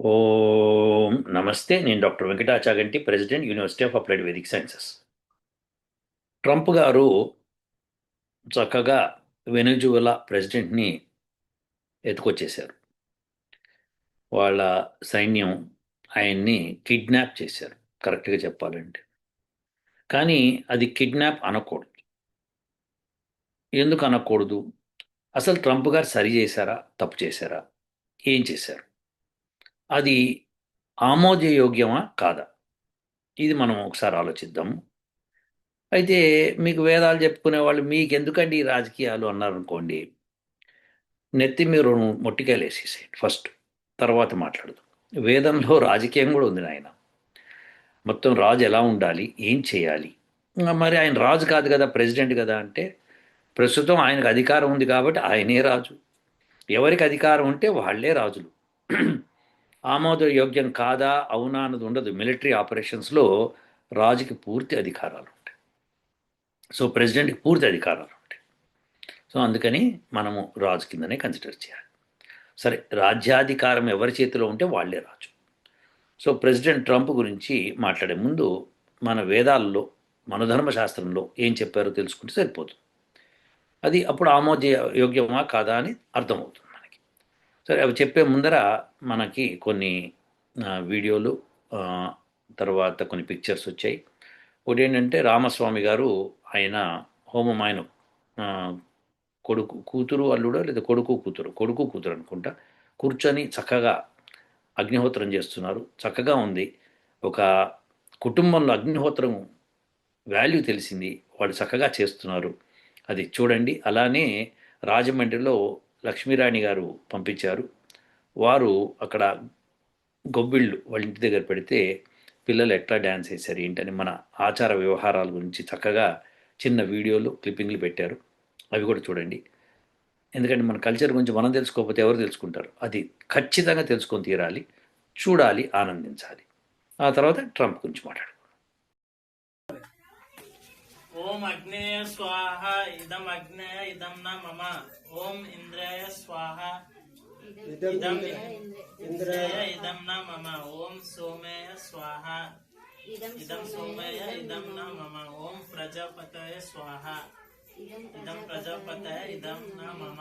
ఓం నమస్తే. నేను doctor Venkata Chaganti, president, university of applied Vedic sciences. Trump గారు చక్కగా వెనుజువలా ప్రెసిడెంట్ని ఎత్తుకొచ్చేశారు. వాళ్ళ సైన్యం ఆయన్ని కిడ్నాప్ చేశారు, కరెక్ట్గా చెప్పాలంటే. కానీ అది కిడ్నాప్ అనకూడదు. ఎందుకు అనకూడదు? అసలు ట్రంప్ గారు సరి చేశారా, తప్పు చేశారా, ఏం చేశారు? అది ఆమోదయోగ్యమా కాదా? ఇది మనం ఒకసారి ఆలోచిద్దాము. అయితే మీకు వేదాలు చెప్పుకునే వాళ్ళు మీకెందుకండి ఈ రాజకీయాలు అన్నారనుకోండి, నెత్తి మీరు మొట్టికాయలు వేసేసేయండి ఫస్ట్, తర్వాత మాట్లాడదు. వేదంలో రాజకీయం కూడా ఉంది నాయన. మొత్తం రాజు ఎలా ఉండాలి, ఏం చేయాలి. మరి ఆయన రాజు కాదు కదా, ప్రెసిడెంట్ కదా అంటే, ప్రస్తుతం ఆయనకు అధికారం ఉంది కాబట్టి ఆయనే రాజు. ఎవరికి అధికారం ఉంటే వాళ్ళే రాజులు. ఆమోదయోగ్యం కాదా అవునా అన్నది ఉండదు. మిలిటరీ ఆపరేషన్స్లో రాజుకి పూర్తి అధికారాలు ఉంటాయి. సో ప్రెసిడెంట్కి పూర్తి అధికారాలు ఉంటాయి. సో అందుకని మనము రాజు కిందనే కన్సిడర్ చేయాలి. సరే, రాజ్యాధికారం ఎవరి చేతిలో ఉంటే వాళ్లే రాజు. సో ప్రెసిడెంట్ ట్రంప్ గురించి మాట్లాడే ముందు మన వేదాల్లో, మన ధర్మశాస్త్రంలో ఏం చెప్పారో తెలుసుకుంటే సరిపోతుంది. అది అప్పుడు ఆమోదయోగ్యమా కాదా అని అర్థమవుతుంది మనకి. సరే, అవి చెప్పే ముందర మనకి కొన్ని వీడియోలు, తర్వాత కొన్ని పిక్చర్స్ వచ్చాయి. ఒకటి ఏంటంటే, రామస్వామి గారు ఆయన హోమం, ఆయన కొడుకు కూతురు అల్లుడో లేదా కొడుకు కూతురు అనుకుంటా, కూర్చొని చక్కగా అగ్నిహోత్రం చేస్తున్నారు. చక్కగా ఉంది. ఒక కుటుంబంలో అగ్నిహోత్రం వాల్యూ తెలిసింది, వాళ్ళు చక్కగా చేస్తున్నారు. అది చూడండి. అలానే రాజమండ్రిలో లక్ష్మీరాణి గారు పంపించారు. వారు అక్కడ గొబ్బిళ్ళు వాళ్ళ ఇంటి దగ్గర పెడితే పిల్లలు ఎట్లా డ్యాన్స్ వేశారు ఏంటని మన ఆచార వ్యవహారాల గురించి చక్కగా చిన్న వీడియోలు, క్లిప్పింగ్లు పెట్టారు. అవి కూడా చూడండి. ఎందుకంటే మన కల్చర్ గురించి మనం తెలుసుకోకపోతే ఎవరు తెలుసుకుంటారు? అది ఖచ్చితంగా తెలుసుకొని తీరాలి, చూడాలి, ఆనందించాలి. ఆ తర్వాత ట్రంప్ గురించి మాట్లాడు. ఓం అగ్నేయ స్వాహ ఇదం అగ్నేయ ఇదం న మమ. ఓం ఇంద్రాయ స్వాహ ఇదం ఇంద్రాయ ఇదం న మమ. ఓం సోమేయ స్వాహ ఇదం సోమేయ ఇదం న మమ. ఓం ప్రజాపతయ స్వాహ ఇదం ప్రజాపతయ ఇదం న మమ.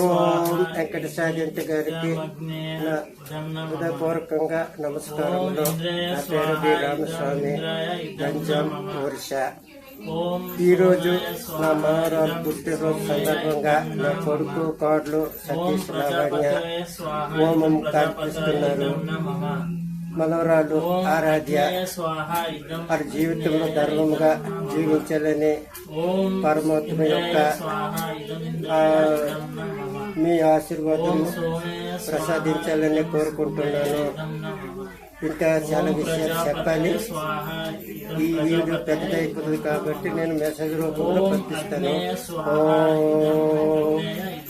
ఓం వెంకటసాగంటి గారికి హృదయపూర్వకంగా నమస్కారములు. నా పేరు బి రామస్వామి, గంజం వర్ష. ఈరోజు నా మనవరాలు పుట్టినరోజు సందర్భంగా నా కొడుకు కోడలు సతీష్ లావణ్య హోమం కార్పిస్తున్నారు. మనవరాలు ఆరాధ్య వారి జీవితంలో ధర్మంగా జీవించాలని పరమాత్మ యొక్క మీ ఆశీర్వాదం ప్రసాదించాలని కోరుకుంటున్నాను. ఇంకా చాలా విషయాలు చెప్పాలి. ఈ వీడియో పెద్ద అయిపోతుంది కాబట్టి నేను మెసేజ్ రూపంలో పంపిస్తాను.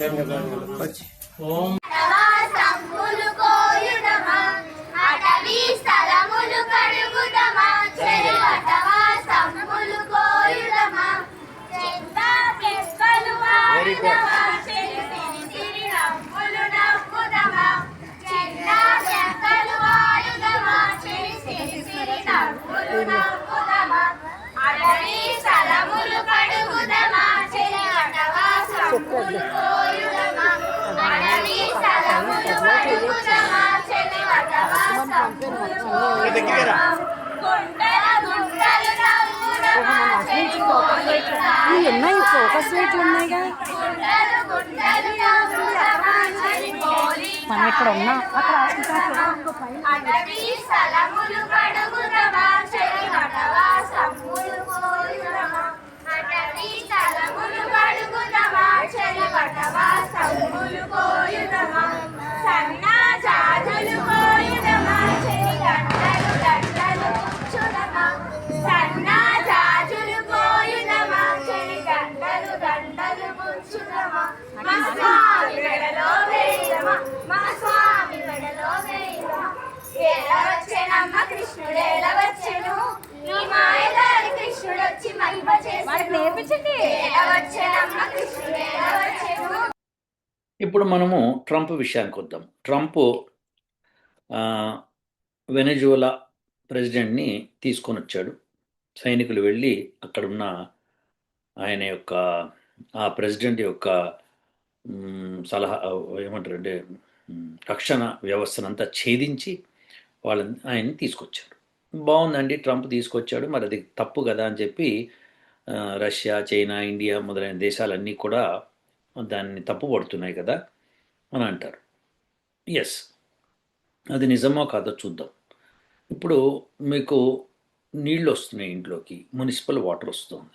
ధన్యవాదాలు. వచ్చి ఉన్నాయి ఫోకస్ లైట్లు ఉన్నాయిగా. మనం ఇక్కడ ఉన్నాం. ఇప్పుడు మనము ట్రంప్ విషయానికి వద్దాం. ట్రంప్ ఆ, వెనెజువలా ప్రెసిడెంట్ని తీసుకొని వచ్చాడు. సైనికులు వెళ్ళి అక్కడున్న ఆయన యొక్క ఆ ప్రెసిడెంట్ యొక్క సలహా ఏమంటారంటే రక్షణ వ్యవస్థనంతా ఛేదించి వాళ్ళని ఆయన్ని తీసుకొచ్చారు. బాగుందండి, ట్రంప్ తీసుకొచ్చాడు, మరి అది తప్పు కదా అని చెప్పి రష్యా, చైనా, ఇండియా మొదలైన దేశాలన్నీ కూడా దాన్ని తప్పుపడుతున్నాయి కదా అని అంటారు. ఎస్, అది నిజమో కాదో చూద్దాం. ఇప్పుడు మీకు నీళ్ళు వస్తున్నాయి ఇంట్లోకి, మున్సిపల్ వాటర్ వస్తుంది.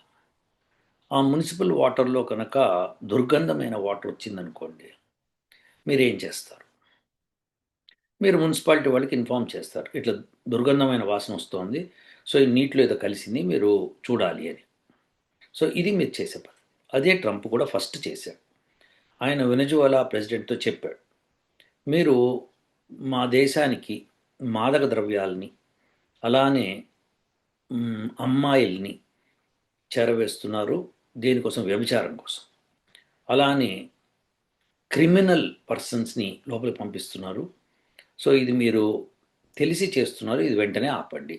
ఆ మున్సిపల్ వాటర్లో కనుక దుర్గంధమైన వాటర్ వచ్చిందనుకోండి, మీరేం చేస్తారు? మీరు మున్సిపాలిటీ వాళ్ళకి ఇన్ఫామ్ చేస్తారు, ఇట్లా దుర్గంధమైన వాసన వస్తుంది, సో ఈ నీటిలో ఏదో కలిసింది, మీరు చూడాలి అని. సో ఇది మీరు చేసే పని. అదే ట్రంప్ కూడా ఫస్ట్ చేశాడు. ఆయన వెనజువలా ప్రెసిడెంట్తో చెప్పాడు, మీరు మా దేశానికి మాదక ద్రవ్యాలని అలానే అమ్మాయిల్ని చేరవేస్తున్నారు, దేనికోసం? వ్యభిచారం కోసం. అలానే క్రిమినల్ పర్సన్స్ని లోపలికి పంపిస్తున్నారు. సో ఇది మీరు తెలిసి చేస్తున్నారు, ఇది వెంటనే ఆపండి.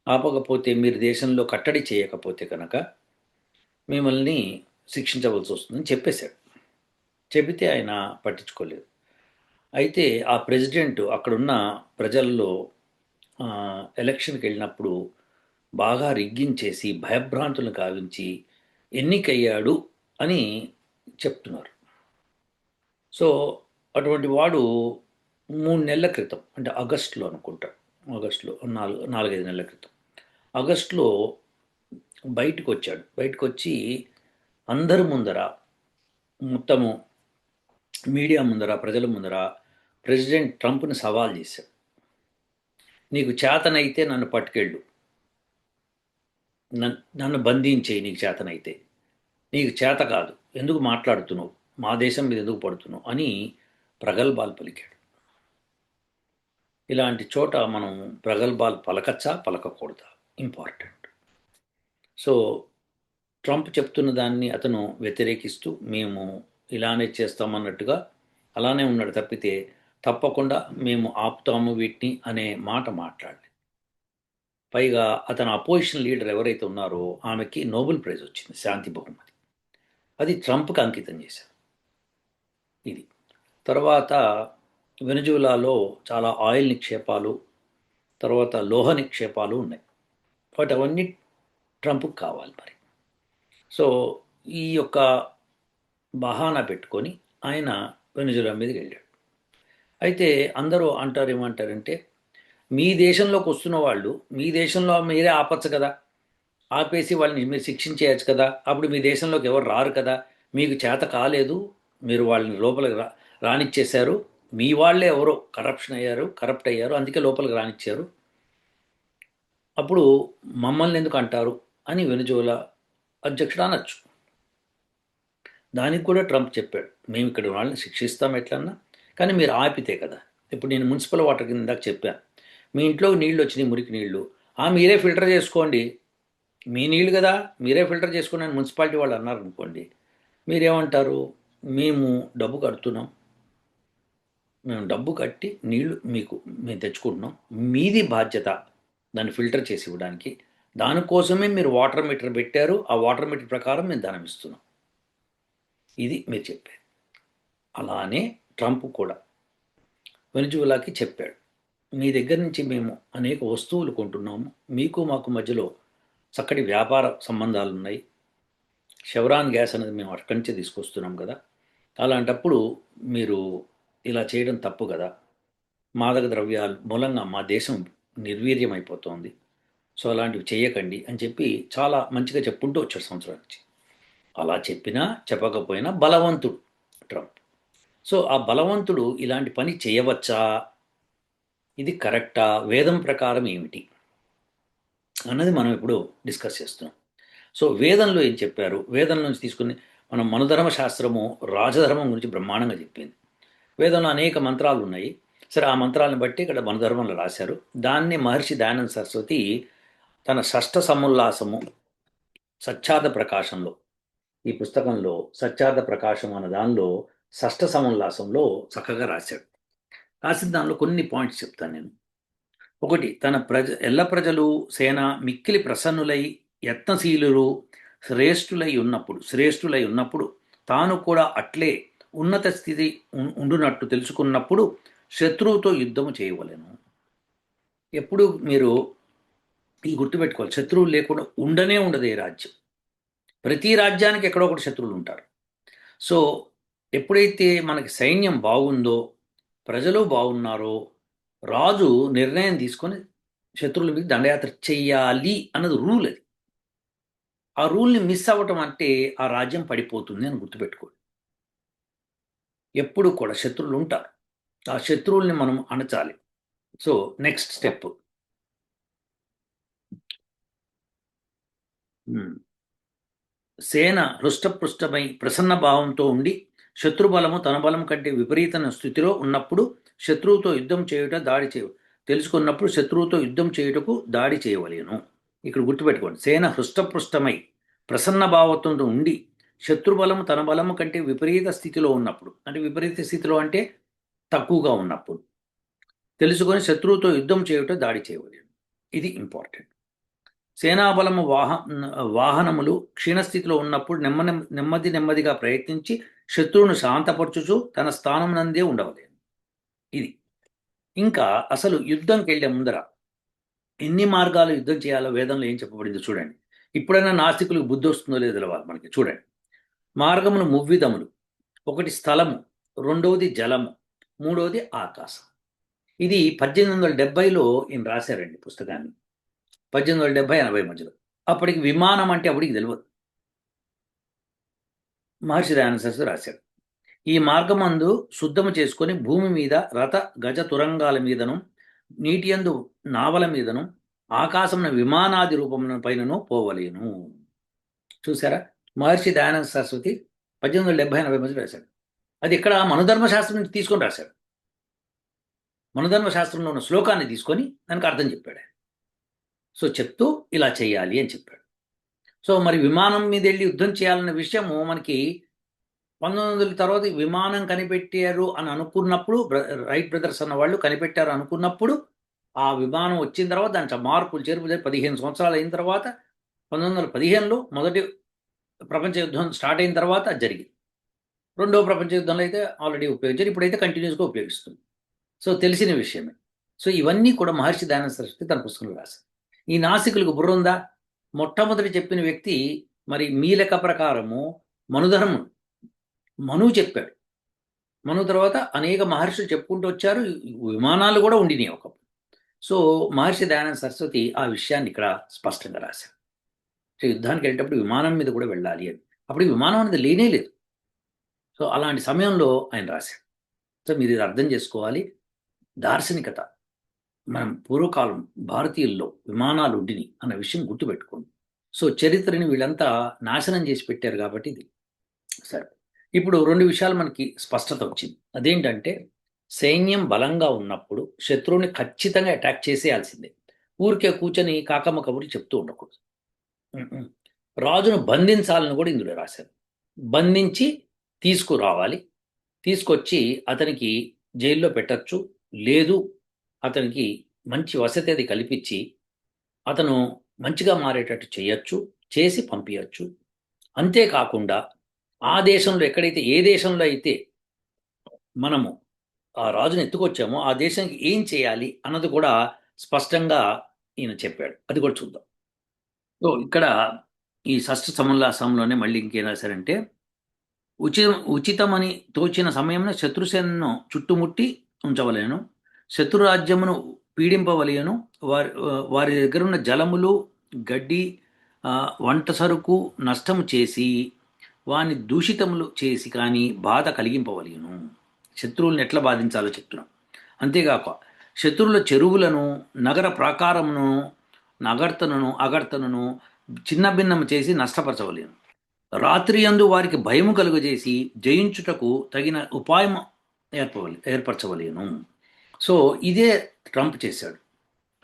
ఆపకపోతే, మీరు దేశంలో కట్టడి చేయకపోతే కనుక మిమ్మల్ని శిక్షించవలసి వస్తుందని చెప్పేశాడు. చెబితే ఆయన పట్టించుకోలేదు. అయితే ఆ ప్రెసిడెంట్ అక్కడున్న ప్రజల్లో ఎలక్షన్కి వెళ్ళినప్పుడు బాగా రిగ్గించేసి భయభ్రాంతులను కావించి ఎన్నికయ్యాడు అని చెప్తున్నారు. సో అటువంటి వాడు 3 నెలల క్రితం, అంటే ఆగస్టులో అనుకుంటా, ఆగస్టులో 4-5 నెలల క్రితం ఆగస్టులో బయటకు వచ్చాడు. బయటకు వచ్చి అందరి ముందర, మొత్తము మీడియా ముందర, ప్రజల ముందర ప్రెసిడెంట్ ట్రంప్ని సవాల్ చేశాడు. నీకు చేతనైతే నన్ను పట్టుకెళ్ళు, నన్ను బంధించేయి నీకు చేతనైతే. నీకు చేత కాదు, ఎందుకు మాట్లాడుతున్నావు, మా దేశం మీద ఎందుకు పడుతున్నావు అని ప్రగల్భాలు పలికాడు. ఇలాంటి చోట మనం ప్రగల్భాలు పలకచ్చా పలకకూడదా ఇంపార్టెంట్. సో ట్రంప్ చెప్తున్న దాన్ని అతను వ్యతిరేకిస్తూ మేము ఇలానే చేస్తామన్నట్టుగా అలానే ఉన్నాడు తప్పితే తప్పకుండా మేము ఆపుతాము వీటిని అనే మాట మాట్లాడలేదు. పైగా అతను అపోజిషన్ లీడర్ ఎవరైతే ఉన్నారో ఆమెకి నోబెల్ ప్రైజ్ వచ్చింది, శాంతి బహుమతి. అది ట్రంప్కి అంకితం చేశారు. ఇది తర్వాత వెనజులాలో చాలా ఆయిల్ నిక్షేపాలు, తర్వాత లోహ నిక్షేపాలు ఉన్నాయి. వాటి అవన్నీ ట్రంప్కి కావాలి మరి. సో ఈ యొక్క బహానా పెట్టుకొని ఆయన వెనజులా మీదకి వెళ్ళాడు. అయితే అందరూ అంటారు, ఏమంటారంటే, మీ దేశంలోకి వస్తున్న వాళ్ళు మీ దేశంలో మీరే ఆపచ్చు కదా, ఆపేసి వాళ్ళని మీరు శిక్షించేయచ్చు కదా, అప్పుడు మీ దేశంలోకి ఎవరు రారు కదా, మీకు చేత కాలేదు, మీరు వాళ్ళని లోపలికి రానిచ్చేశారు, మీ వాళ్ళే ఎవరో కరప్ట్ అయ్యారు, అందుకే లోపలికి రానిచ్చారు, అప్పుడు మమ్మల్ని ఎందుకు అంటారు అని వెనజులా అధ్యక్షుడు అనొచ్చు. దానికి కూడా ట్రంప్ చెప్పాడు, మేము ఇక్కడ వాళ్ళని శిక్షిస్తాం ఎట్లన్నా, కానీ మీరు ఆపితే కదా. ఇప్పుడు నేను మున్సిపల్ వాటర్ కింద ఇందాక చెప్పాను, మీ ఇంట్లో నీళ్ళు వచ్చినాయి, మురికి నీళ్ళు, మీరే ఫిల్టర్ చేసుకోండి, మీ నీళ్ళు కదా, మీరే ఫిల్టర్ చేసుకోండి అని మున్సిపాలిటీ వాళ్ళు అన్నారు అనుకోండి, మీరేమంటారు? మేము డబ్బు కడుతున్నాం, మేము డబ్బు కట్టి నీళ్లు మేము తెచ్చుకుంటున్నాం, మీది బాధ్యత దాన్ని ఫిల్టర్ చేసి ఇవ్వడానికి, దానికోసమే మీరు వాటర్ మీటర్ పెట్టారు, ఆ వాటర్ మీటర్ ప్రకారం మేము ధనం ఇస్తున్నాం. ఇది మీరు చెప్పారు. అలానే ట్రంప్ కూడా వెనజులాకి చెప్పాడు, మీ దగ్గర నుంచి మేము అనేక వస్తువులు కొంటున్నాము, మీకు మాకు మధ్యలో చక్కటి వ్యాపార సంబంధాలు ఉన్నాయి, షెవ్రాన్ గ్యాస్ అనేది మేము అక్కడి నుంచే తీసుకొస్తున్నాం కదా, అలాంటప్పుడు మీరు ఇలా చేయడం తప్పు కదా, మాదక ద్రవ్యాల మూలంగా మా దేశం నిర్వీర్యం అయిపోతుంది, సో అలాంటివి చేయకండి అని చెప్పి చాలా మంచిగా చెప్పుకుంటూ వచ్చాడు సంవత్సరం నుంచి. అలా చెప్పినా చెప్పకపోయినా బలవంతుడు ట్రంప్. సో ఆ బలవంతుడు ఇలాంటి పని చేయవచ్చా, ఇది కరెక్టా, వేదం ప్రకారం ఏమిటి అన్నది మనం ఇప్పుడు డిస్కస్ చేస్తున్నాం. సో వేదంలో ఏం చెప్పారు, వేదం నుంచి తీసుకుని మనం మనధర్మ శాస్త్రము రాజధర్మం గురించి బ్రహ్మాండంగా చెప్పింది. వేదంలో అనేక మంత్రాలు ఉన్నాయి. సరే, ఆ మంత్రాలను బట్టి ఇక్కడ మనధర్మంలో రాశారు. దాన్ని మహర్షి దయానంద సరస్వతి తన షష్ఠ సముల్లాసము సచ్ఛాద ప్రకాశంలో, ఈ పుస్తకంలో సచ్ఛాద ప్రకాశం అన్న దానిలో షష్ఠ సముల్లాసంలో చక్కగా రాశాడు. రాసిన దానిలో కొన్ని పాయింట్స్ చెప్తాను నేను. ఒకటి, తన ఎల్ల ప్రజలు సేన మిక్కిలి ప్రసన్నులై యత్నశీలురు శ్రేష్ఠులై ఉన్నప్పుడు తాను కూడా అట్లే ఉన్నత స్థితి ఉండునట్టు తెలుసుకున్నప్పుడు శత్రువుతో యుద్ధము చేయవలెను. ఎప్పుడు మీరు ఈ గుర్తుపెట్టుకోవాలి, శత్రువులు లేకుండా ఉండనే ఉండదు ఏ రాజ్యం. ప్రతి రాజ్యానికి ఎక్కడో ఒకటి శత్రువులు ఉంటారు. సో ఎప్పుడైతే మనకి సైన్యం బాగుందో, ప్రజలు బాగున్నారో, రాజు నిర్ణయం తీసుకొని శత్రువుల మీద దండయాత్ర చెయ్యాలి అన్నది రూల్. అది ఆ రూల్ని మిస్ అవ్వటం అంటే ఆ రాజ్యం పడిపోతుంది అని గుర్తుపెట్టుకోండి. ఎప్పుడు కూడా శత్రువులు ఉంటారు, ఆ శత్రువుల్ని మనం అణచాలి. సో నెక్స్ట్ స్టెప్, సేన హృష్టపృష్టమై ప్రసన్న భావంతో ఉండి శత్రుబలము తన బలం కంటే విపరీత స్థితిలో ఉన్నప్పుడు శత్రువుతో యుద్ధం చేయుట తెలుసుకున్నప్పుడు శత్రువుతో యుద్ధం చేయుటకు దాడి చేయవలేను. ఇక్కడ గుర్తుపెట్టుకోండి, సేన హృష్టపృష్టమై ప్రసన్న భావంతో ఉండి శత్రుబలము తన బలము కంటే విపరీత స్థితిలో ఉన్నప్పుడు, అంటే విపరీత స్థితిలో అంటే తక్కువగా ఉన్నప్పుడు తెలుసుకొని శత్రువుతో యుద్ధం చేయుట దాడి చేయవలేను. ఇది ఇంపార్టెంట్. సేనాబలము వాహనములు క్షీణస్థితిలో ఉన్నప్పుడు నెమ్మదిగా ప్రయత్నించి శత్రువును శాంతపరచుచు తన స్థానం నందే ఉండవలేను. ఇది ఇంకా అసలు యుద్ధంకి వెళ్ళే ముందర ఎన్ని మార్గాలు యుద్ధం చేయాలో వేదంలో ఏం చెప్పబడిందో చూడండి. ఇప్పుడైనా నాస్తికులకు బుద్ధి వస్తుందో లేదో తెలవాలి మనకి. చూడండి, మార్గములు మువ్విధములు. ఒకటి స్థలము, రెండవది జలము, మూడవది ఆకాశం. ఇది 1870లో ఈయన రాశారండి పుస్తకాన్ని, 1870-80 మధ్యలో. అప్పటికి విమానం అంటే అప్పటికి తెలియదు. మహర్షి దయానంద సరస్వతి రాశాడు, ఈ మార్గమందు శుద్ధము చేసుకొని భూమి మీద రథ గజ తురంగాల మీదను నీటియందు నావల మీదను ఆకాశమున విమానాది రూపమున పైనను పోవలేను. చూసారా, మహర్షి దయానంద సరస్వతి 1870-80 మధ్యలో రాశాడు. అది ఇక్కడ మనుధర్మశాస్త్రం నుంచి తీసుకొని రాశాడు. మనుధర్మశాస్త్రంలో ఉన్న శ్లోకాన్ని తీసుకొని దానికి అర్థం చెప్పాడు. సో చెప్తూ ఇలా చేయాలి అని చెప్పాడు. సో మరి విమానం మీద వెళ్ళి యుద్ధం చేయాలన్న విషయము మనకి 1900 తర్వాత విమానం కనిపెట్టారు అని అనుకున్నప్పుడు, రైట్ బ్రదర్స్ అన్న వాళ్ళు కనిపెట్టారు అనుకున్నప్పుడు, ఆ విమానం వచ్చిన తర్వాత దాంట్లో మార్పులు చేర్పులు 15 సంవత్సరాలు అయిన తర్వాత 1915లో మొదటి ప్రపంచ యుద్ధం స్టార్ట్ అయిన తర్వాత అది జరిగింది. రెండవ ప్రపంచ యుద్ధంలో అయితే ఆల్రెడీ ఉపయోగించారు, ఇప్పుడైతే కంటిన్యూస్గా ఉపయోగిస్తుంది. సో తెలిసిన విషయమే. సో ఇవన్నీ కూడా మహర్షి దయానంద సరస్వతి తన పుస్తకంలో రాశారు. ఈ నాసికులకు బుర్ర ఉందా? మొట్టమొదటి చెప్పిన వ్యక్తి మరి మీ లెక్క ప్రకారము మను చెప్పాడు. మను తర్వాత అనేక మహర్షులు చెప్పుకుంటూ వచ్చారు, విమానాలు కూడా ఉండినాయి ఒకప్పుడు. సో మహర్షి దయానంద సరస్వతి ఆ విషయాన్ని ఇక్కడ స్పష్టంగా రాశారు. సో యుద్ధానికి వెళ్ళేటప్పుడు విమానం మీద కూడా వెళ్ళాలి అని. అప్పుడు విమానం అనేది లేనే లేదు. సో అలాంటి సమయంలో ఆయన రాశారు. సో మీరు ఇది అర్థం చేసుకోవాలి. దార్శనికత, మనం పూర్వకాలం భారతీయుల్లో విమానాలు ఉండిని అన్న విషయం గుర్తుపెట్టుకోండి. సో చరిత్రని వీళ్ళంతా నాశనం చేసి పెట్టారు కాబట్టి ఇది. సరే, ఇప్పుడు 2 విషయాలు మనకి స్పష్టత వచ్చింది. అదేంటంటే, సైన్యం బలంగా ఉన్నప్పుడు శత్రువుని ఖచ్చితంగా అటాక్ చేసేయాల్సిందే. ఊరికే కూర్చొని కాకమ్మ కబుర్లు చెప్తూ ఉండకూడదు. రాజును బంధించాలని కూడా ఇందులో రాశారు. బంధించి తీసుకురావాలి, తీసుకొచ్చి అతనికి జైల్లో పెట్టచ్చు, లేదు అతనికి మంచి వసతి అది కల్పించి అతను మంచిగా మారేటట్టు చేయొచ్చు, చేసి పంపించచ్చు. అంతేకాకుండా ఆ దేశంలో ఏ దేశంలో అయితే మనము ఆ రాజును ఎత్తుకొచ్చామో ఆ దేశానికి ఏం చేయాలి అన్నది కూడా స్పష్టంగా ఈయన చెప్పాడు. అది కూడా చూద్దాం. సో ఇక్కడ ఈ షష్ఠ సమోల్లాసంలోనే మళ్ళీ ఇంకేం రాశారంటే, ఉచితమని తోచిన సమయంలో శత్రుసేనను చుట్టుముట్టి ఉంచవలేను, శత్రురాజ్యమును పీడింపవలేను, వారి దగ్గర ఉన్న జలములు గడ్డి వంట సరుకు నష్టము చేసి వాని దూషితములు చేసి కానీ బాధ కలిగింపవలేను. శత్రువులను ఎట్లా బాధించాలో చెప్తున్నాం. అంతేగాక శత్రువుల చెరువులను నగర ప్రాకారమును అగర్తనను చిన్న భిన్నము చేసి నష్టపరచవలేను. రాత్రి యందు వారికి భయము కలుగజేసి జయించుటకు తగిన ఉపాయం ఏర్పరచవలేను. సో ఇదే ట్రంప్ చేశాడు.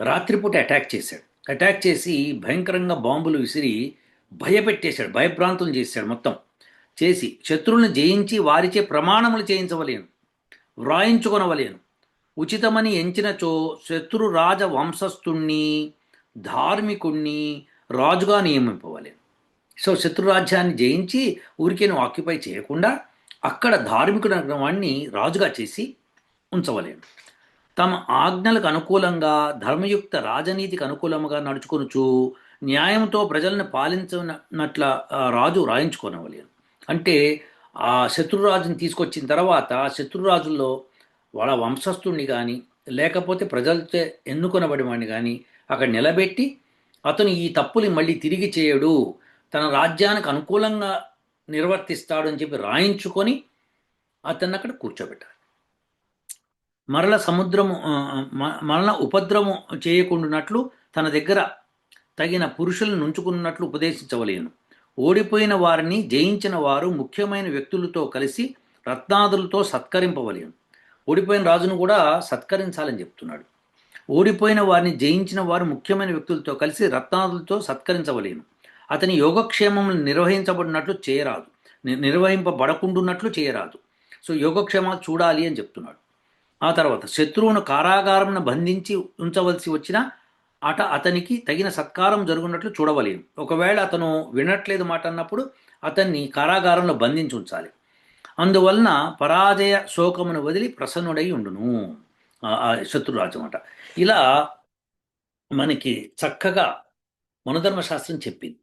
రాత్రిపూట అటాక్ చేశాడు. అటాక్ చేసి భయంకరంగా బాంబులు విసిరి భయపెట్టేశాడు, భయభ్రాంతులు చేశాడు. మొత్తం చేసి శత్రువులను జయించి వారిచే ప్రమాణములు చేయించవలేను, వ్రాయించుకొనవలేను, ఉచితమని ఎంచినచో శత్రురాజ వంశస్థుణ్ణి ధార్మికుణ్ణి రాజుగా నియమింపవలెను. సో శత్రురాజ్యాన్ని జయించి ఊరికే నువ్వు ఆక్యుపై చేయకుండా అక్కడ ధార్మికుడైన వాడిని రాజుగా చేసి ఉంచవలేను. తమ ఆజ్ఞలకు అనుకూలంగా ధర్మయుక్త రాజనీతికి అనుకూలంగా నడుచుకొనుచు న్యాయంతో ప్రజలను పాలించినట్ల రాజు రాయించుకోనవలేను. అంటే ఆ శత్రురాజుని తీసుకొచ్చిన తర్వాత శత్రురాజుల్లో వాళ్ళ వంశస్థుణ్ణి కానీ లేకపోతే ప్రజలతో ఎన్నుకొనబడి వాడిని కానీ అక్కడ నిలబెట్టి అతను ఈ తప్పుని మళ్ళీ తిరిగి చేయడు, తన రాజ్యానికి అనుకూలంగా నిర్వర్తిస్తాడు అని చెప్పి రాయించుకొని అతన్ని అక్కడ కూర్చోబెట్టాలి. మరల ఉపద్రవం చేయకుండానట్లు తన దగ్గర తగిన పురుషులను ఉంచుకున్నట్లు ఉపదేశించవలేను. ఓడిపోయిన వారిని జయించిన వారు ముఖ్యమైన వ్యక్తులతో కలిసి రత్నాదులతో సత్కరింపవలేను. ఓడిపోయిన రాజును కూడా సత్కరించాలని చెప్తున్నాడు. ఓడిపోయిన వారిని జయించిన వారు ముఖ్యమైన వ్యక్తులతో కలిసి రత్నాదులతో సత్కరించవలేను. అతని యోగక్షేమములు నిర్వహించబడినట్లు చేయరాదు, నిర్వహింపబడకుండున్నట్లు చేయరాదు. సో యోగక్షేమాలు చూడాలి అని చెప్తున్నాడు. ఆ తర్వాత శత్రువును కారాగారంను బంధించి ఉంచవలసి వచ్చిన అతనికి తగిన సత్కారం జరుగునట్లు చూడవలేను. ఒకవేళ అతను వినట్లేదు మాట అన్నప్పుడు అతన్ని కారాగారంలో బంధించి ఉంచాలి. అందువలన పరాజయ శోకమును వదిలి ప్రసన్నుడై ఉండును శత్రురాజు మాట. ఇలా మనకి చక్కగా మనధర్మశాస్త్రం చెప్పింది.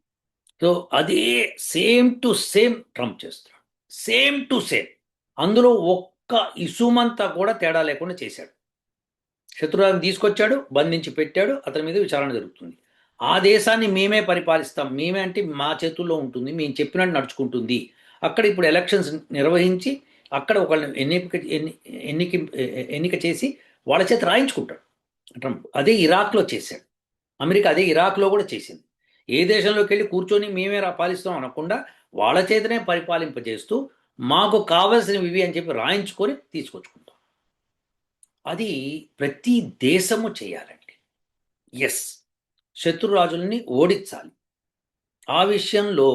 సో అదే సేమ్ టు సేమ్ ట్రంప్ చేస్తున్నాడు, సేమ్ టు సేమ్. అందులో ఒక్క ఇసుమంతా కూడా తేడా లేకుండా చేశాడు. శత్రురాజుని తీసుకొచ్చాడు, బంధించి పెట్టాడు, అతని మీద విచారణ జరుగుతుంది. ఆ దేశాన్ని మేమే పరిపాలిస్తాం, మేమే అంటే మా చేతుల్లో ఉంటుంది, మేము చెప్పినట్టు నడుచుకుంటుంది. అక్కడ ఇప్పుడు ఎలక్షన్స్ నిర్వహించి అక్కడ ఒకళ్ళని ఎన్నిక చేసి వాళ్ళ చేత రాయించుకుంటాడు ట్రంప్. అదే ఇరాక్లో చేశాడు, అమెరికా అదే ఇరాక్లో కూడా చేసింది. ఏ దేశంలోకి వెళ్ళి కూర్చొని మేమే పాలిస్తాం అనకుండా వాళ్ళ చేతనే పరిపాలింపజేస్తూ మాకు కావలసినవి ఇవి అని చెప్పి రాయించుకొని తీసుకొచ్చుకుంటాం. అది ప్రతి దేశము చేయాలండి. ఎస్, శత్రురాజుల్ని ఓడించాలి. ఆ విషయంలో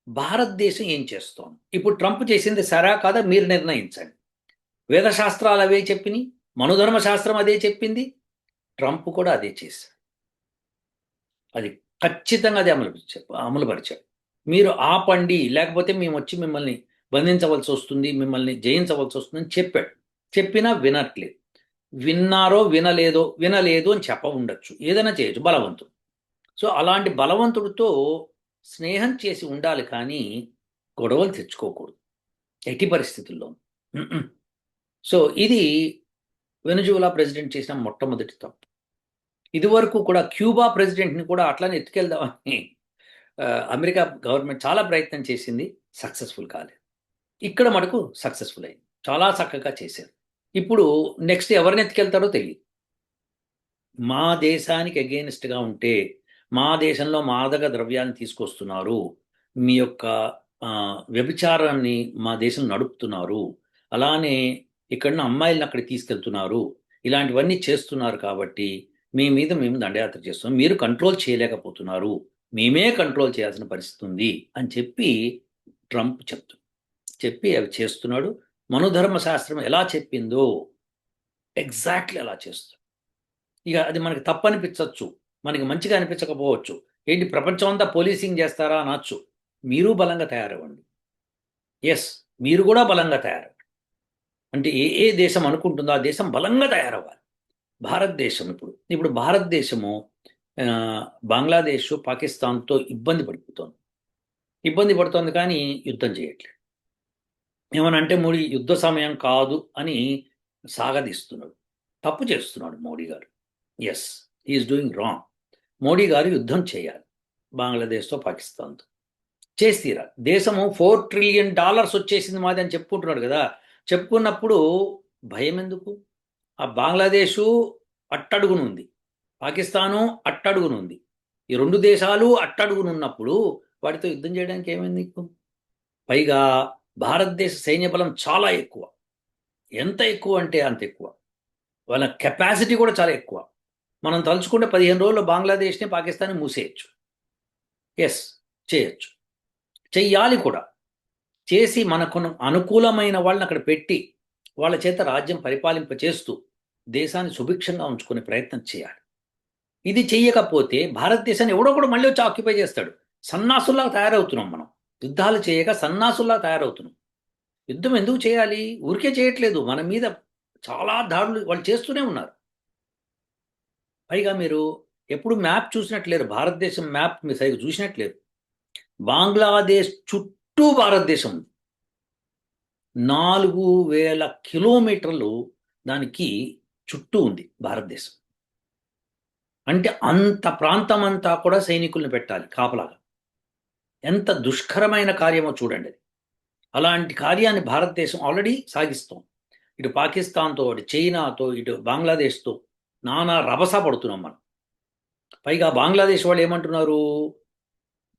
భారతదేశం ఏం చేస్తోంది? ఇప్పుడు ట్రంప్ చేసింది సరా కాదా మీరు నిర్ణయించండి. వేదశాస్త్రాలు అవే చెప్పినాయి, మనుధర్మశాస్త్రం అదే చెప్పింది, ట్రంప్ కూడా అదే చేశాడు. అది ఖచ్చితంగా అదే అమలుపరిచాడు. మీరు ఆపండి, లేకపోతే మేము వచ్చి మిమ్మల్ని బంధించవలసి వస్తుంది, మిమ్మల్ని జయించవలసి వస్తుందని చెప్పాడు. చెప్పినా వినట్లేదు. విన్నారో వినలేదు అని చెప్ప ఉండొచ్చు, ఏదైనా చేయొచ్చు బలవంతుడు. సో అలాంటి బలవంతుడితో స్నేహం చేసి ఉండాలి, కానీ గొడవలు తెచ్చుకోకూడదు ఎట్టి పరిస్థితుల్లో. సో ఇది వెనుజులా ప్రెసిడెంట్ చేసిన మొట్టమొదటి తప్పు. ఇదివరకు కూడా క్యూబా ప్రెసిడెంట్ని కూడా అట్లానే ఎత్తుకెళ్దామని అమెరికా గవర్నమెంట్ చాలా ప్రయత్నం చేసింది, సక్సెస్ఫుల్ కాలేదు. ఇక్కడ మటుకు సక్సెస్ఫుల్ అయింది, చాలా చక్కగా చేశారు. ఇప్పుడు నెక్స్ట్ ఎవరిని ఎత్తుకెళ్తారో తెలియదు. మా దేశానికి అగెయిన్స్ట్గా ఉంటే, మా దేశంలో మాదక ద్రవ్యాన్ని తీసుకొస్తున్నారు, మీ యొక్క వ్యభిచారాన్ని మా దేశం నడుపుతున్నారు, అలానే ఇక్కడున్న అమ్మాయిలను అక్కడ తీసుకెళ్తున్నారు, ఇలాంటివన్నీ చేస్తున్నారు, కాబట్టి మీ మీద మేము దండయాత్ర చేస్తున్నాం, మీరు కంట్రోల్ చేయలేకపోతున్నారు, మేమే కంట్రోల్ చేయాల్సిన పరిస్థితి ఉంది అని చెప్పి ట్రంప్ చెప్పి అవి చేస్తున్నాడు. మనుధర్మశాస్త్రం ఎలా చెప్పిందో ఎగ్జాక్ట్లీ అలా చేస్తాడు. ఇక అది మనకి తప్పనిపించవచ్చు, మనకి మంచిగా అనిపించకపోవచ్చు. ఏంటి ప్రపంచం అంతా పోలీసింగ్ చేస్తారా అనొచ్చు. మీరు బలంగా తయారవ్వండి. ఎస్, మీరు కూడా బలంగా తయారవ్వండి. అంటే ఏ దేశం అనుకుంటుందో ఆ దేశం బలంగా తయారవ్వాలి. భారతదేశం ఇప్పుడు భారతదేశము బంగ్లాదేశ్ పాకిస్తాన్తో ఇబ్బంది పడుతోంది, కానీ యుద్ధం చేయట్లేదు. ఏమనంటే మోడీ యుద్ధ సమయం కాదు అని సాగదీస్తున్నాడు, తప్పు చేస్తున్నాడు Modi garu. Yes, he's doing wrong. Modi garu యుద్ధం చేయాలి బంగ్లాదేశ్తో, పాకిస్తాన్తో చేసి తీరాలి. దేశము $4 ట్రిలియన్ వచ్చేసింది మాది అని చెప్పుకుంటున్నాడు కదా. చెప్పుకున్నప్పుడు భయం ఎందుకు? ఆ బంగ్లాదేశు అట్టడుగునుంది, పాకిస్తాను అట్టడుగునుంది, ఈ రెండు దేశాలు అట్టడుగునున్నప్పుడు వాటితో యుద్ధం చేయడానికి ఏమైంది? పైగా భారతదేశ సైన్య బలం చాలా ఎక్కువ. ఎంత ఎక్కువ అంటే అంత ఎక్కువ. వాళ్ళ కెపాసిటీ కూడా చాలా ఎక్కువ. మనం తలుచుకుంటే 15 రోజుల్లో బంగ్లాదేశ్ని, పాకిస్తాన్ని మూసేయచ్చు. ఎస్, చేయొచ్చు, చెయ్యాలి కూడా. చేసి మనకు అనుకూలమైన వాళ్ళని అక్కడ పెట్టి వాళ్ళ చేత రాజ్యం పరిపాలింపచేస్తూ దేశాన్ని సుభిక్షంగా ఉంచుకునే ప్రయత్నం చేయాలి. ఇది చెయ్యకపోతే భారతదేశాన్ని ఎవడో కూడా మళ్ళీ వచ్చి ఆక్యుపై చేస్తాడు. సన్నాసుల్లా తయారవుతున్నాం మనం. యుద్ధాలు చేయక సన్నాసుల్లా తయారవుతున్నాం. యుద్ధం ఎందుకు చేయాలి? ఊరికే చేయట్లేదు, మన మీద చాలా దాడులు వాళ్ళు చేస్తూనే ఉన్నారు. పైగా మీరు ఎప్పుడు మ్యాప్ చూసినట్లేరు, భారతదేశం మ్యాప్ మీరు సరిగ్గా చూసినట్లేరు. బంగ్లాదేశ్ చుట్టూ భారతదేశం ఉంది. 4000 కిలోమీటర్లు దానికి చుట్టూ ఉంది భారతదేశం. అంటే అంత ప్రాంతం అంతా కూడా సైనికుల్ని పెట్టాలి కాపలాగా. ఎంత దుష్కరమైన కార్యమో చూడండి. అలాంటి కార్యాన్ని భారతదేశం ఆల్రెడీ సాగిస్తాం. ఇటు పాకిస్తాన్తో, ఇటు చైనాతో, ఇటు బంగ్లాదేశ్తో నానా రభస పడుతున్నాం మనం. పైగా బంగ్లాదేశ్ వాళ్ళు ఏమంటున్నారు,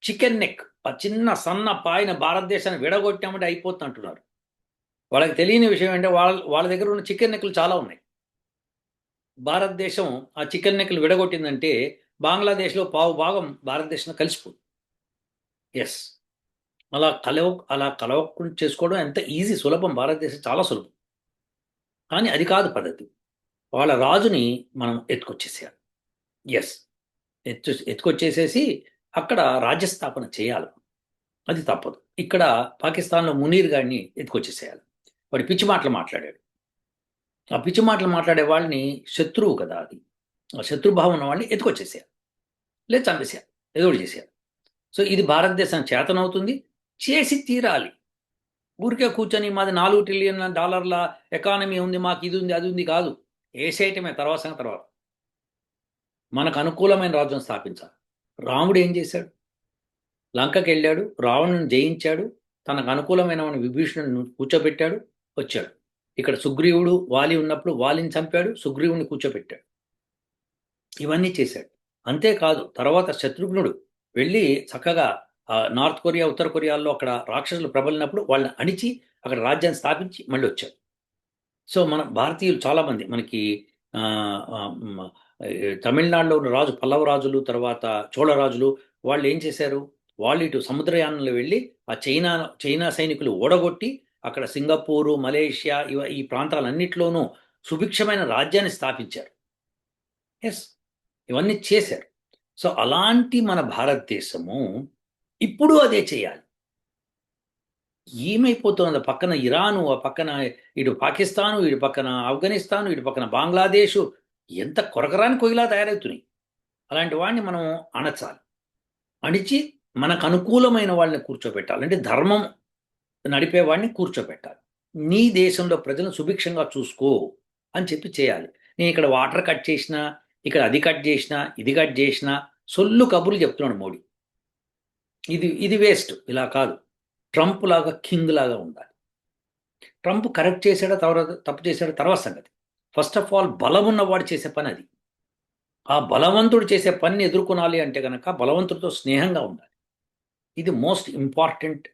చికెన్ నెక్, ఆ చిన్న సన్న పాయన భారతదేశాన్ని విడగొట్టామంటే అయిపోతుంది అంటున్నారు. వాళ్ళకి తెలియని విషయం అంటే వాళ్ళ దగ్గర ఉన్న చికెన్ నెక్లు చాలా ఉన్నాయి. భారతదేశం ఆ చికెన్ నెక్లు విడగొట్టిందంటే బంగ్లాదేశ్లో పావు భాగం భారతదేశంలో కలిసిపోతుంది. ఎస్, అలా కలవకుండా చేసుకోవడం ఎంత ఈజీ, సులభం. భారతదేశం చాలా సులభం. కానీ అది కాదు పద్ధతి. వాళ్ళ రాజుని మనం ఎత్తుకొచ్చేసేయాలి. ఎస్, ఎత్తుకొచ్చేసేసి అక్కడ రాజ్యస్థాపన చేయాలి. అది తప్పదు. ఇక్కడ పాకిస్తాన్లో మునీర్ గారిని ఎత్తుకొచ్చేసేయాలి. వాడు పిచ్చి మాటలు మాట్లాడాడు. ఆ పిచ్చి మాటలు మాట్లాడే వాళ్ళని శత్రువు కదా, అది ఆ శత్రుభావం ఉన్న వాళ్ళని ఎత్తుకొచ్చేసేయాలి, లేదు చంపేసేయాలి, ఏదో ఒకటి చేసేయాలి. సో ఇది భారతదేశం చేతనవుతుంది, చేసి తీరాలి. ఊరికే కూర్చొని మాది $4 ట్రిలియన్ ఎకానమీ ఉంది, మాకు ఇది ఉంది అది ఉంది కాదు. ఏసేయటమే తర్వాత. మనకు అనుకూలమైన రాజ్యం స్థాపించాలి. రాముడు ఏం చేశాడు? లంకకి వెళ్ళాడు, రావణుని జయించాడు, తనకు అనుకూలమైన విభీషణుని కూర్చోబెట్టాడు, వచ్చాడు. ఇక్కడ సుగ్రీవుడు వాలి ఉన్నప్పుడు వాలిని చంపాడు, సుగ్రీవుని కూర్చోబెట్టాడు. ఇవన్నీ చేశాడు. అంతేకాదు తర్వాత శత్రుఘ్నుడు వెళ్ళి చక్కగా నార్త్ కొరియా, ఉత్తర కొరియాల్లో అక్కడ రాక్షసులు ప్రబలినప్పుడు వాళ్ళని అణిచి అక్కడ రాజ్యాన్ని స్థాపించి మళ్ళీ వచ్చాడు. సో మన భారతీయులు చాలామంది మనకి తమిళనాడులో ఉన్న రాజు, పల్లవ రాజులు, తర్వాత చోళ రాజులు, వాళ్ళు ఏం చేశారు? వాళ్ళు ఇటు సముద్రయానంలో వెళ్ళి ఆ చైనా సైనికులు ఓడగొట్టి అక్కడ సింగపూరు, మలేషియా ఈ ప్రాంతాలన్నింటిలోనూ సుభిక్షమైన రాజ్యాన్ని స్థాపించారు. ఎస్, ఇవన్నీ చేశారు. సో అలాంటి మన భారతదేశము ఇప్పుడు అదే చేయాలి. ఏమైపోతున్నది? పక్కన ఇరాను, ఆ పక్కన ఇటు పాకిస్తాను, ఇటు పక్కన ఆఫ్ఘనిస్తాను, ఇటు పక్కన బంగ్లాదేశు, ఎంత కొరకరాని కొయ్యలా తయారవుతున్నాయి. అలాంటి వాడిని మనం అణచాలి. అణిచి మనకు అనుకూలమైన వాళ్ళని కూర్చోబెట్టాలి. అంటే ధర్మం నడిపేవాడిని కూర్చోబెట్టాలి. నీ దేశంలో ప్రజలను సుభిక్షంగా చూసుకో అని చెప్పి చేయాలి. నేను ఇక్కడ వాటర్ కట్ చేసినా, ఇక్కడ అది కట్ చేసినా, ఇది కట్ చేసినా, సొల్లు కబుర్లు చెప్తున్నాడు మోడీ. ఇది వేస్ట్. ఇలా కాదు. ట్రంప్ లాగా, కింగ్ లాగా ఉండాలి. ట్రంప్ కరెక్ట్ చేశాడా తప్పు చేశాడా తర్వాత సంగతి. ఫస్ట్ ఆఫ్ ఆల్ బలం ఉన్నవాడు చేసే పని అది. ఆ బలవంతుడు చేసే పనిని ఎదుర్కొనాలి అంటే కనుక బలవంతుడితో స్నేహంగా ఉండాలి. ఇది most important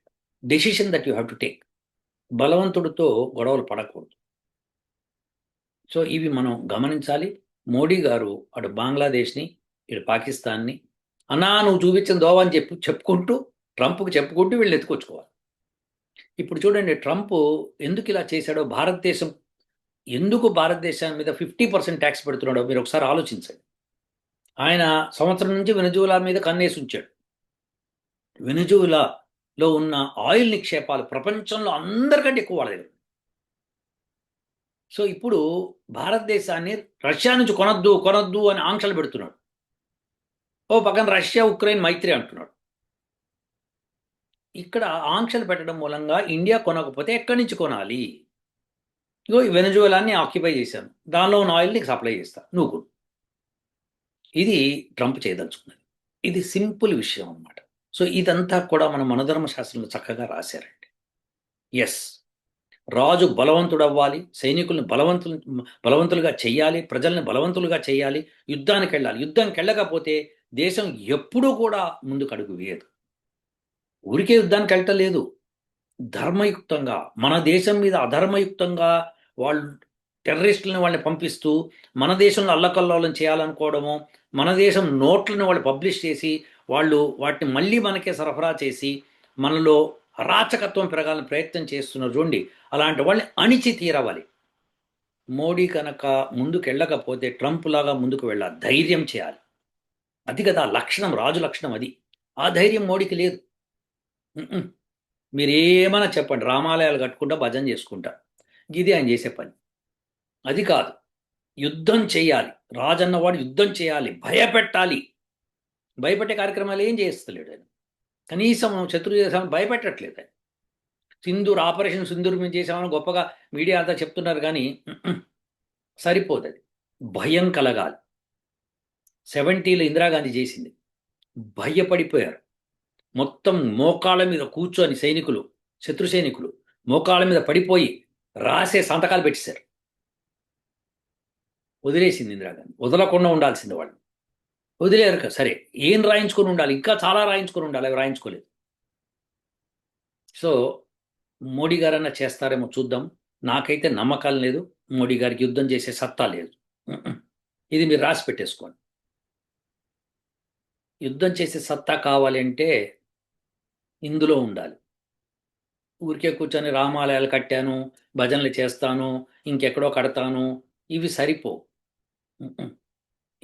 decision that you have to take. బలవంతుడితో గొడవలు పడకూడదు. సో ఇవి మనం గమనించాలి. మోడీ గారు అటు బంగ్లాదేశ్ని, ఇటు పాకిస్తాన్ని అన్నా నువ్వు చూపించిన దోవ అని చెప్పుకుంటూ ట్రంప్కి చెప్పుకుంటూ వీళ్ళు ఎత్తుకొచ్చుకోవాలి. ఇప్పుడు చూడండి, ట్రంప్ ఎందుకు ఇలా చేశాడో, ఎందుకు భారతదేశం మీద 50% ట్యాక్స్ పెడుతున్నాడో మీరు ఒకసారి ఆలోచించండి. ఆయన సంవత్సరం నుంచి వెనజులా మీద కన్నేసి ఉంచాడు. వెనజులాలో ఉన్న ఆయిల్ నిక్షేపాలు ప్రపంచంలో అందరికంటే ఎక్కువ వాళ్ళ దగ్గర. సో ఇప్పుడు భారతదేశాన్ని రష్యా నుంచి కొనొద్దు అని ఆంక్షలు పెడుతున్నాడు. ఓ పక్కన రష్యా ఉక్రెయిన్ మైత్రి అంటున్నాడు. ఇక్కడ ఆంక్షలు పెట్టడం మూలంగా ఇండియా కొనకపోతే ఎక్కడి నుంచి కొనాలి? ఇగో ఈ వెనజులాని ఆక్యుపై చేశాను, దానిలో ఉన్న ఆయిల్ నీకు సప్లై చేస్తా, నువ్వు కొను. ఇది ట్రంప్ చేయదలుచుకున్నది. ఇది సింపుల్ విషయం అన్నమాట. సో ఇదంతా కూడా మన మనధర్మ శాస్త్రంలో చక్కగా రాశారండి. ఎస్, రాజు బలవంతుడు అవ్వాలి, సైనికుల్ని బలవంతులుగా చెయ్యాలి, ప్రజల్ని బలవంతులుగా చేయాలి, యుద్ధానికి వెళ్ళాలి. యుద్ధానికి వెళ్ళకపోతే దేశం ఎప్పుడూ కూడా ముందుకు అడుగు వేయదు. ఊరికే యుద్ధానికి వెళ్ళటలేదు, ధర్మయుక్తంగా మన దేశం మీద అధర్మయుక్తంగా వాళ్ళు టెర్రరిస్టులను వాళ్ళని పంపిస్తూ మన దేశంలో అల్లకల్లోలం చేయాలనుకోవడము, మన దేశం నోట్లను వాళ్ళు పబ్లిష్ చేసి వాళ్ళు వాటిని మళ్ళీ మనకే సరఫరా చేసి మనలో అరాచకత్వం పెరగాలని ప్రయత్నం చేస్తున్నారు చూడండి. అలాంటి వాళ్ళని అణిచి తీరవాలి. మోడీ కనుక ముందుకు వెళ్ళకపోతే ట్రంప్ లాగా ముందుకు వెళ్ళాలి, ధైర్యం చేయాలి. అది కదా లక్షణం, రాజు లక్షణం అది. ఆ ధైర్యం మోడీకి లేదు. ఉమ్మ్. మీరు ఏమైనా చెప్పండి, రామాలయాలు కట్టుకుంటా భజన చేసుకుంటా, ఇది ఆయన చేసే పని. అది కాదు, యుద్ధం చేయాలి. రాజు అన్నవాడు యుద్ధం చేయాలి, భయపెట్టాలి. భయపెట్టే కార్యక్రమాలు ఏం చేస్తలేడు ఆయన. కనీసం శత్రువు చేసామని భయపెట్టట్లేదు ఆయన. సింధూర్, ఆపరేషన్ సింధూర్ మేము చేసామని గొప్పగా మీడియా అంతా చెప్తున్నారు, కానీ సరిపోదు. అది భయం కలగాలి. 70లో ఇందిరాగాంధీ చేసింది. భయపడిపోయారు. మొత్తం మోకాళ్ళ మీద కూర్చొని సైనికులు, శత్రు సైనికులు మోకాళ్ళ మీద పడిపోయి రాసే సంతకాలు పెట్టేశారు. వదిలేసింది ఇందిరాగాంధీ. వదలకుండా ఉండాల్సింది వాళ్ళు. వదిలేరు కదా. సరే, ఏం రాయించుకొని ఉండాలి? ఇంకా చాలా రాయించుకొని ఉండాలి, అవి రాయించుకోలేదు. సో మోడీ గారన్నా చేస్తారేమో చూద్దాం. నాకైతే నమ్మకాలు లేదు. మోడీ గారికి యుద్ధం చేసే సత్తా లేదు. ఇది మీరు రాసి పెట్టేసుకోండి. యుద్ధం చేసే సత్తా కావాలి అంటే ఇందులో ఉండాలి. ఊరికే కూర్చొని రామాలయాలు కట్టాను, భజనలు చేస్తాను, ఇంకెక్కడో కడతాను, ఇవి సరిపోవు.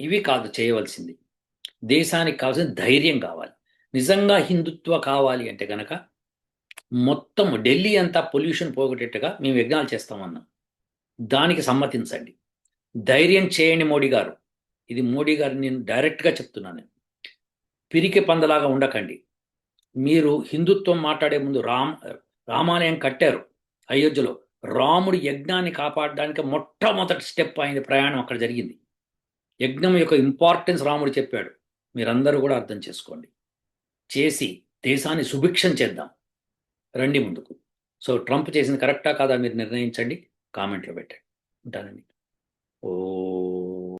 ఇవి కాదు చేయవలసింది. దేశానికి కావాల్సిన ధైర్యం కావాలి. నిజంగా హిందుత్వ కావాలి అంటే గనక మొత్తం ఢిల్లీ అంతా పొల్యూషన్ పోగొట్టేట్టుగా మేము యజ్ఞాలు చేస్తామన్నాం. దానికి సమ్మతించండి. ధైర్యం చేయండి మోడీ గారు. ఇది మోడీ గారిని నేను డైరెక్ట్గా చెప్తున్నాను. పిరికి పందలాగా ఉండకండి. మీరు హిందుత్వం మాట్లాడే ముందు రామాలయం కట్టారు అయోధ్యలో. రాముడి యజ్ఞాన్ని కాపాడడానికి మొట్టమొదటి స్టెప్ అయింది, ప్రయాణం అక్కడ జరిగింది. యజ్ఞం యొక్క ఇంపార్టెన్స్ రాముడు చెప్పాడు. మీరందరూ కూడా అర్థం చేసుకోండి. చేసి దేశాన్ని సుభిక్షం చేద్దాం. రండి ముందుకు. సో ట్రంప్ చేసింది కరెక్టా కాదా మీరు నిర్ణయించండి, కామెంట్లో పెట్టండి. ఉంటానండి. ఓ